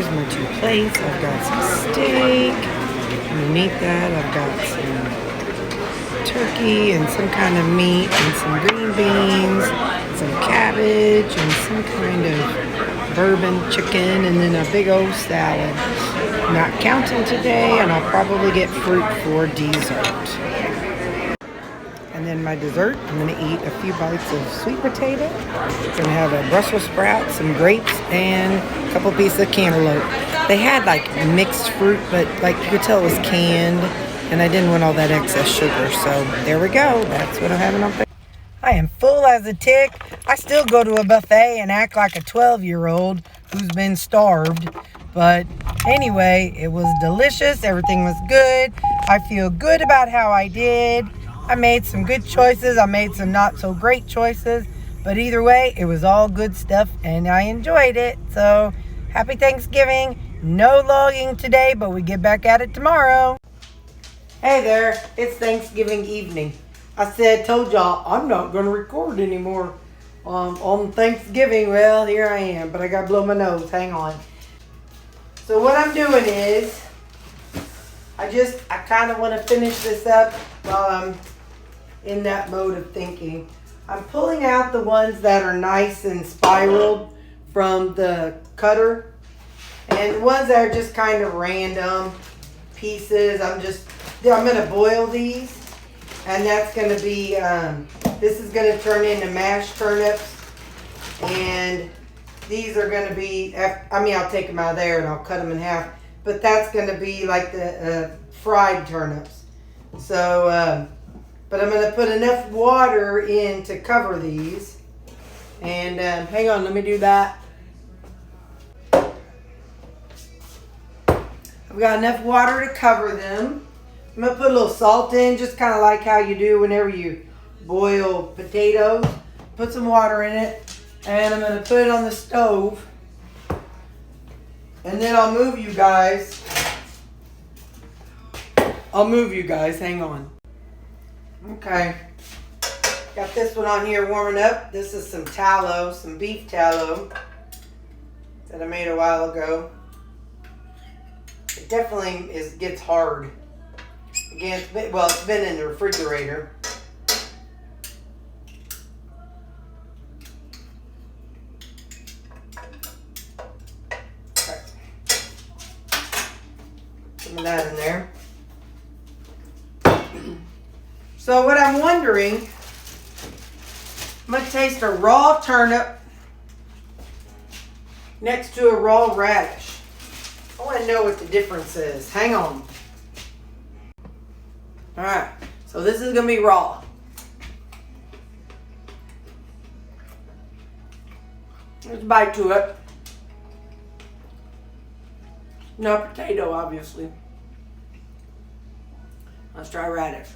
here's my two plates. I've got some steak. Underneath that, I've got some turkey and some kind of meat and some green beans, some cabbage and some kind of bourbon chicken, and then a big old salad. Not counting today, and I'll probably get fruit for dessert. And then my dessert, I'm going to eat a few bites of sweet potato. I'm going to have a Brussels sprout, some grapes, and a couple pieces of cantaloupe. They had like mixed fruit, but like you could tell it was canned, and I didn't want all that excess sugar. So there we go. That's what I'm having on. I am full as a tick. I still go to a buffet and act like a 12-year-old who's been starved. But anyway, it was delicious. Everything was good. I feel good about how I did. I made some good choices. I made some not so great choices. But either way, it was all good stuff and I enjoyed it. So happy Thanksgiving. No logging today, but we get back at it tomorrow. Hey there, it's Thanksgiving evening. I told y'all I'm not going to record anymore on Thanksgiving. Well, here I am, but I got to blow my nose. Hang on. So what I'm doing is, I kind of want to finish this up while I'm in that mode of thinking. I'm pulling out the ones that are nice and spiraled from the cutter, and the ones that are just kind of random pieces, I'm going to boil these, and that's going to be, this is going to turn into mashed turnips, and these are going to be, I'll take them out of there and I'll cut them in half, but that's going to be like the fried turnips. So, but I'm going to put enough water in to cover these, and hang on, let me do that. I've got enough water to cover them. I'm going to put a little salt in, just kind of like how you do whenever you boil potatoes. Put some water in it, and I'm going to put it on the stove. And then I'll move you guys. Hang on. Okay. Got this one on here warming up. This is some tallow, some beef tallow that I made a while ago. It definitely gets hard. Again, it's been in the refrigerator. Okay. Some of that in there. So what I'm wondering, I'm going to taste a raw turnip next to a raw radish. I want to know what the difference is. Hang on. Alright, so this is going to be raw. Let's bite to it. No potato, obviously. Let's try radish.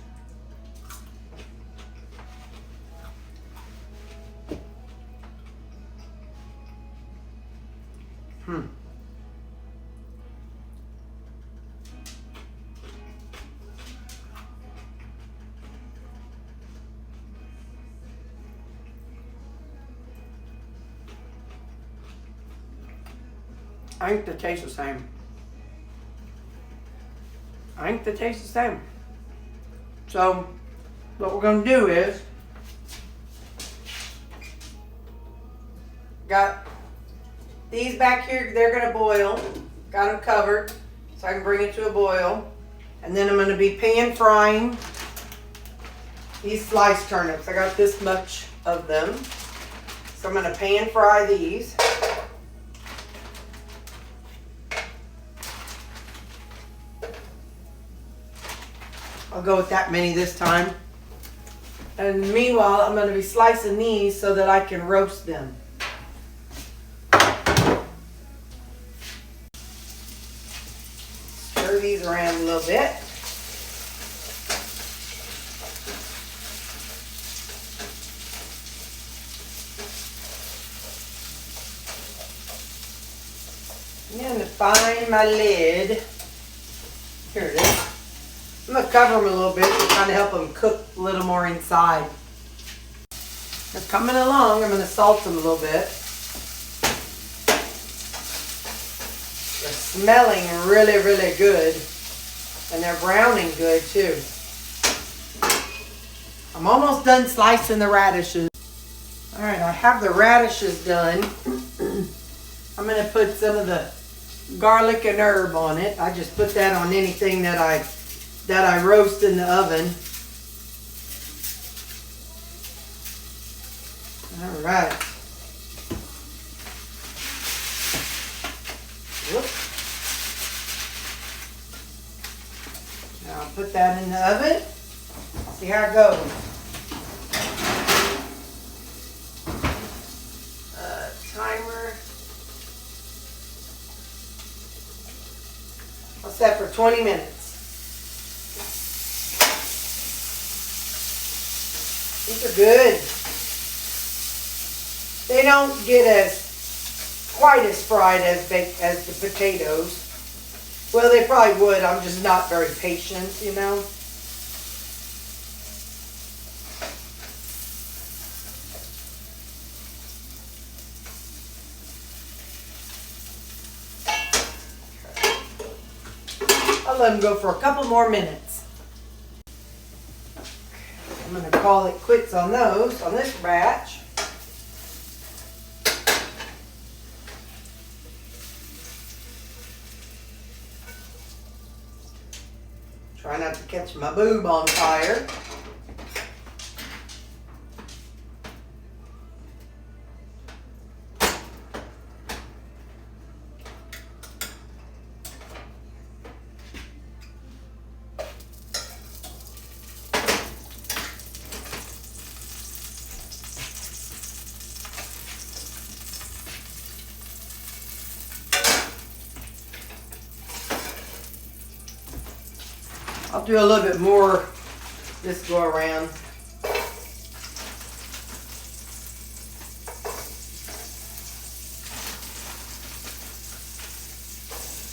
I think they taste the same. So, what we're going to do is, got these back here, they're going to boil. Got them covered, so I can bring it to a boil. And then I'm going to be pan frying these sliced turnips. I got this much of them. So I'm going to pan fry these. I'll go with that many this time. And meanwhile, I'm going to be slicing these so that I can roast them. Stir these around a little bit. I'm going to find my lid. Here it is. I'm going to cover them a little bit to kind of help them cook a little more inside. They're coming along. I'm going to salt them a little bit. smelling really, really good. And they're browning good too. I'm almost done slicing the radishes. All right, I have the radishes done. I'm gonna put some of the garlic and herb on it. I just put that on anything that I roast in the oven. All right. Whoops. Now I'll put that in the oven. See how it goes. Timer. I'll set for 20 minutes. These are good. They don't get quite as fried as the potatoes. Well, they probably would. I'm just not very patient, you know. I'll let them go for a couple more minutes. I'm going to call it quits on this batch. Try not to catch my boob on fire. I'll do a little bit more this go around.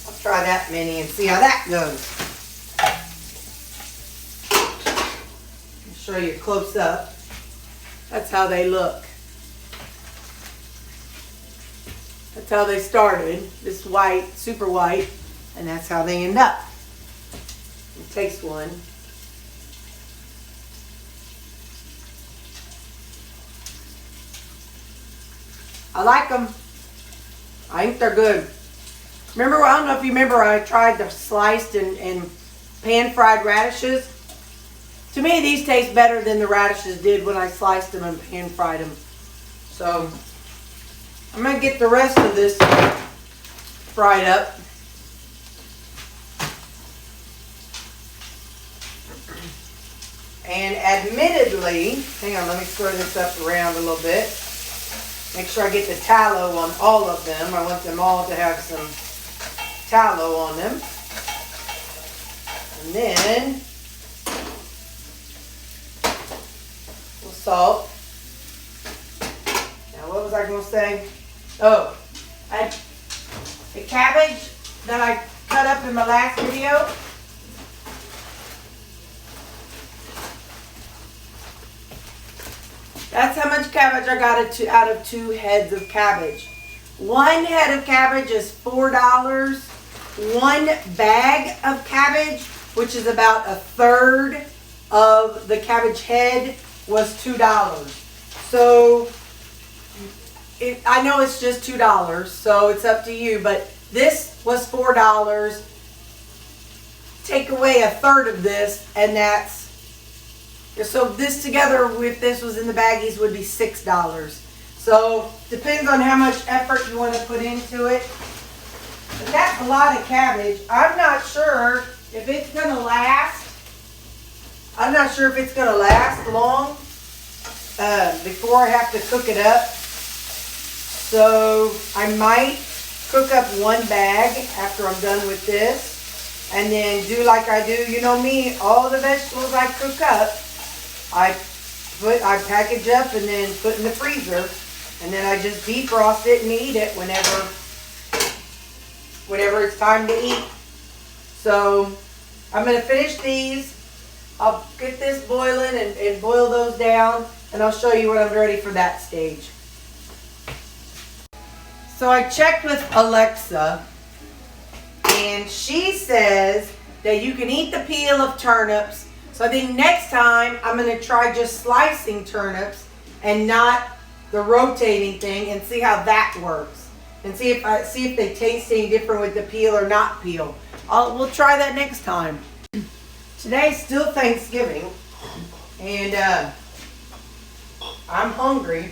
I'll try that many and see how that goes. I'll show you close up. That's how they look. That's how they started, this white, super white, and that's how they end up. Taste one. I like them. I think they're good. Remember, I don't know if you remember, I tried the sliced and pan-fried radishes. To me, these taste better than the radishes did when I sliced them and pan-fried them. So, I'm going to get the rest of this fried up. And admittedly, hang on, let me stir this up around a little bit. Make sure I get the tallow on all of them. I want them all to have some tallow on them. And then, a little salt. Now, what was I going to say? Oh, the cabbage that I cut up in my last video. That's how much cabbage I got out of 2 heads of cabbage. 1 head of cabbage is $4. 1 bag of cabbage, which is about 1/3 of the cabbage head, was $2. So, I know it's just $2, so it's up to you, but this was $4. Take away 1/3 of this, and that's, so this together, if this was in the baggies, would be $6. So, depends on how much effort you want to put into it. But that's a lot of cabbage. I'm not sure if it's going to last. I'm not sure if it's going to last long before I have to cook it up. So, I might cook up 1 bag after I'm done with this. And then do like I do. You know me, all the vegetables I cook up, I package up and then put in the freezer, and then I just defrost it and eat it whenever it's time to eat. So I'm going to finish these. I'll get this boiling and boil those down, and I'll show you when I'm ready for that stage. So I checked with Alexa, And she says that you can eat the peel of turnips. So I think next time I'm going to try just slicing turnips and not the rotating thing, and see how that works. And see if they taste any different with the peel or not peel. We'll try that next time. Today's still Thanksgiving, and I'm hungry,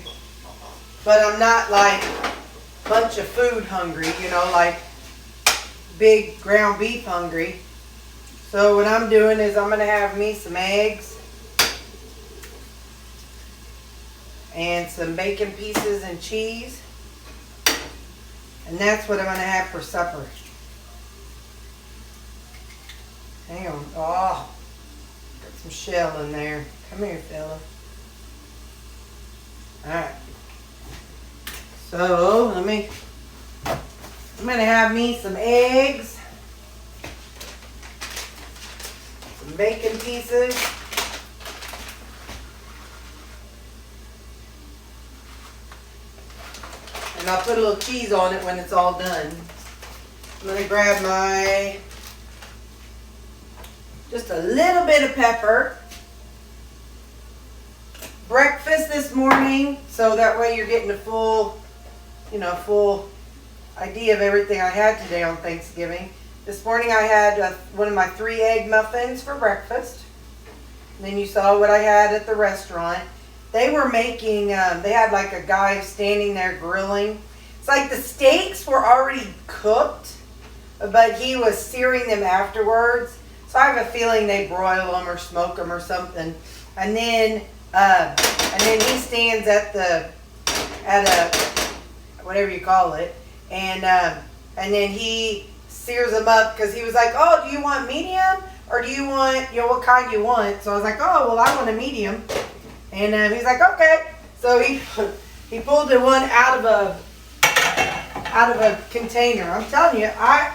but I'm not like a bunch of food hungry, you know, like big ground beef hungry. So what I'm doing is I'm going to have me some eggs and some bacon pieces and cheese. And that's what I'm going to have for supper. Hang on. Oh, got some shell in there. Come here, fella. Alright. So, I'm going to have me some eggs, some bacon pieces, and I'll put a little cheese on it when it's all done. I'm going to grab just a little bit of pepper. Breakfast this morning, so that way you're getting a full idea of everything I had today on Thanksgiving. This morning I had one of my 3 egg muffins for breakfast. And then you saw what I had at the restaurant. They were making, they had like a guy standing there grilling. It's like the steaks were already cooked, but he was searing them afterwards. So I have a feeling they broil them or smoke them or something. And then he stands at a whatever you call it, and then he sears them up because he was like, oh, do you want medium or do you want, what kind do you want? So I was like, oh, well, I want a medium. And he's like, okay. So he pulled the one out of a container. I'm telling you, I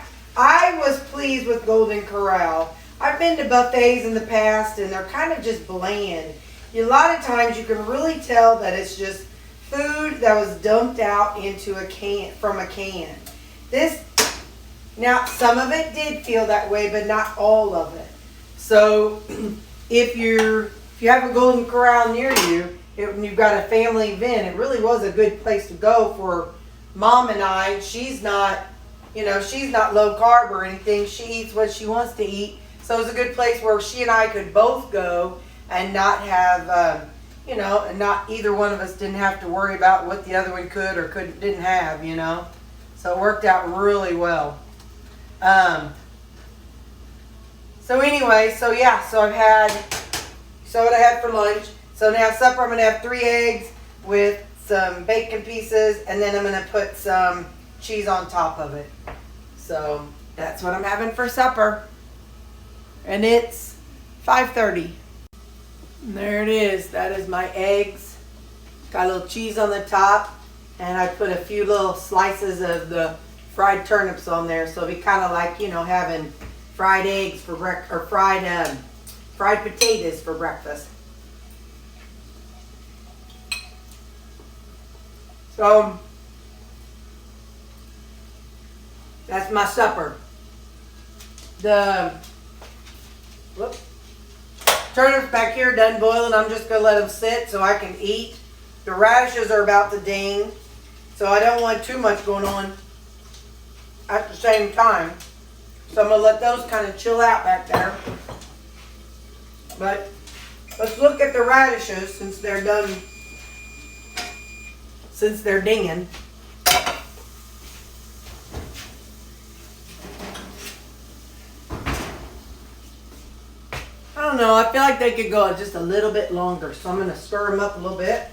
was pleased with Golden Corral. I've been to buffets in the past and they're kind of just bland. A lot of times you can really tell that it's just food that was dumped out into a can, from a can. Now some of it did feel that way, but not all of it. So if you have a Golden Corral near you, and you've got a family event, it really was a good place to go for Mom and I. She's not low carb or anything. She eats what she wants to eat. So it was a good place where she and I could both go and not have, and not either one of us didn't have to worry about what the other one could or didn't have, So it worked out really well. So anyway, so what I had for lunch. So now supper, I'm going to have 3 eggs with some bacon pieces, and then I'm going to put some cheese on top of it. So that's what I'm having for supper. And it's 5:30. And there it is. That is my eggs. Got a little cheese on the top, and I put a few little slices of the fried turnips on there, so it'll be kind of like, having fried eggs for breakfast, or fried potatoes for breakfast. So that's my supper. The turnips back here done boiling. I'm just going to let them sit so I can eat. The radishes are about to ding, so I don't want too much going on at the same time. So I'm going to let those kind of chill out back there. But let's look at the radishes since they're done, since they're dinging. I don't know, I feel like they could go just a little bit longer, so I'm going to stir them up a little bit.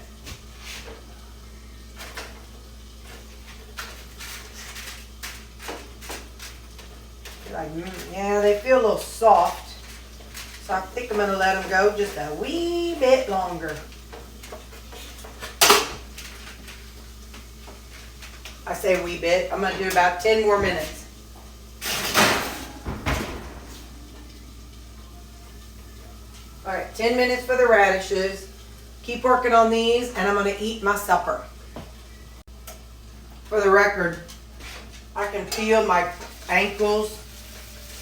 Yeah, they feel a little soft, so I think I'm going to let them go just a wee bit longer. I say wee bit, I'm going to do about 10 more minutes. Alright, 10 minutes for the radishes. Keep working on these, and I'm going to eat my supper. For the record, I can feel my ankles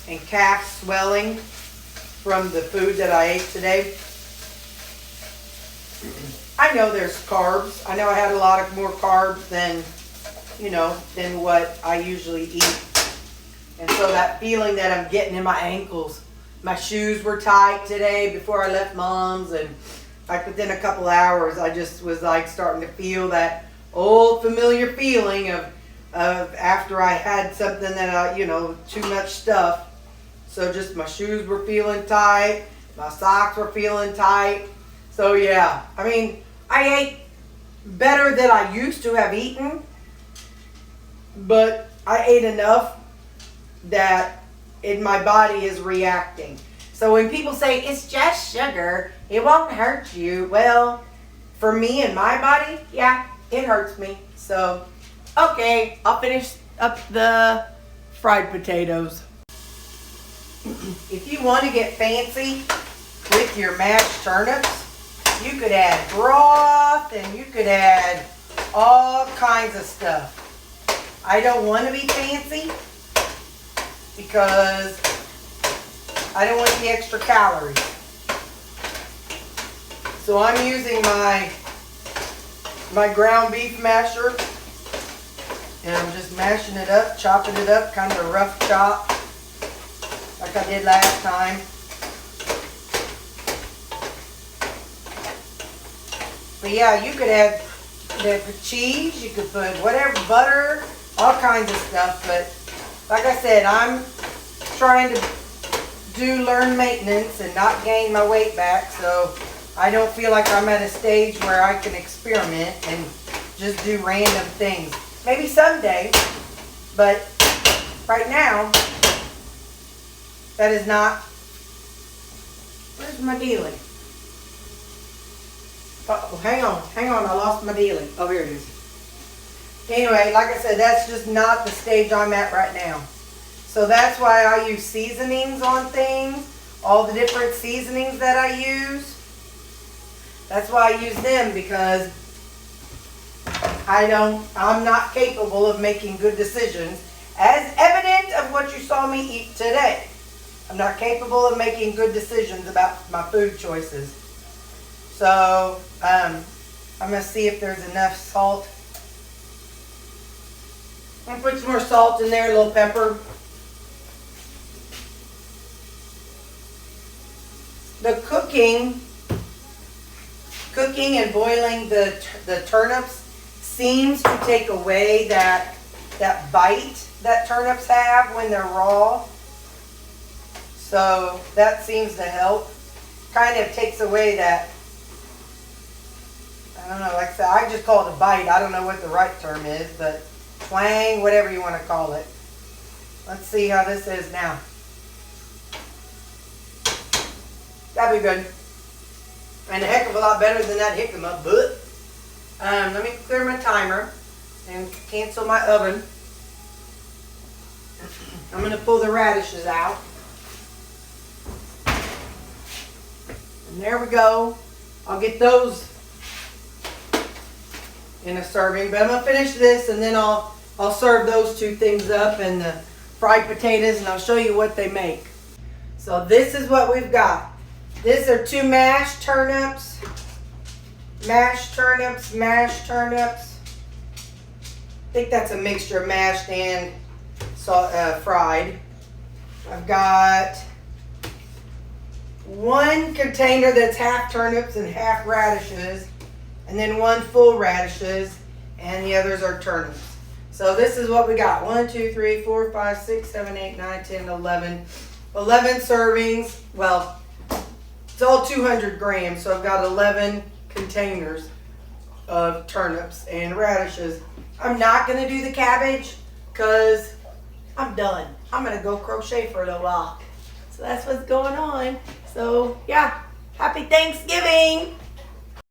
and calf swelling from the food that I ate today. I know there's carbs. I know I had a lot of more carbs than, than what I usually eat. And so that feeling that I'm getting in my ankles, my shoes were tight today before I left Mom's, and like within a couple hours, I just was like starting to feel that old familiar feeling of after I had something that too much stuff. So just my shoes were feeling tight, my socks were feeling tight. So yeah, I mean, I ate better than I used to have eaten, but I ate enough that my body is reacting. So when people say it's just sugar, it won't hurt you. Well, for me and my body, yeah, it hurts me. So, okay, I'll finish up the fried potatoes. If you want to get fancy with your mashed turnips, you could add broth and you could add all kinds of stuff. I don't want to be fancy because I don't want the extra calories. So I'm using my ground beef masher, and I'm just mashing it up, chopping it up, kind of a rough chop like I did last time. But yeah, you could add the cheese, you could put whatever, butter, all kinds of stuff. But like I said, I'm trying to learn maintenance and not gain my weight back. So I don't feel like I'm at a stage where I can experiment and just do random things. Maybe someday, but right now, that is not. Where's my dealing? Uh-oh, hang on, I lost my dealing. Oh, here it is. Anyway, like I said, that's just not the stage I'm at right now. So that's why I use seasonings on things, all the different seasonings that I use. That's why I use them, because I'm not capable of making good decisions, as evident of what you saw me eat today. I'm not capable of making good decisions about my food choices. So, I'm going to see if there's enough salt. I'm going to put some more salt in there, a little pepper. The cooking and boiling the turnips seems to take away that bite that turnips have when they're raw. So that seems to help. Kind of takes away that, I don't know, like I said, I just call it a bite. I don't know what the right term is, but twang, whatever you want to call it. Let's see how this is now. That'd be good. And a heck of a lot better than that jicama, but let me clear my timer and cancel my oven. I'm going to pull the radishes out. And there we go. I'll get those in a serving, but I'm going to finish this and then I'll serve those two things up and the fried potatoes, and I'll show you what they make. So this is what we've got. These are two mashed turnips. Mashed turnips, mashed turnips. I think that's a mixture of mashed and fried. I've got one container that's half turnips and half radishes, and then one full radishes, and the others are turnips. So this is what we got. 1, 2, 3, 4, 5, 6, 7, 8, 9, 10, 11. 11 servings. Well, it's all 200 grams, so I've got 11 containers of turnips and radishes. I'm not going to do the cabbage because I'm done. I'm going to go crochet for a little while. So that's what's going on. So, yeah. Happy Thanksgiving!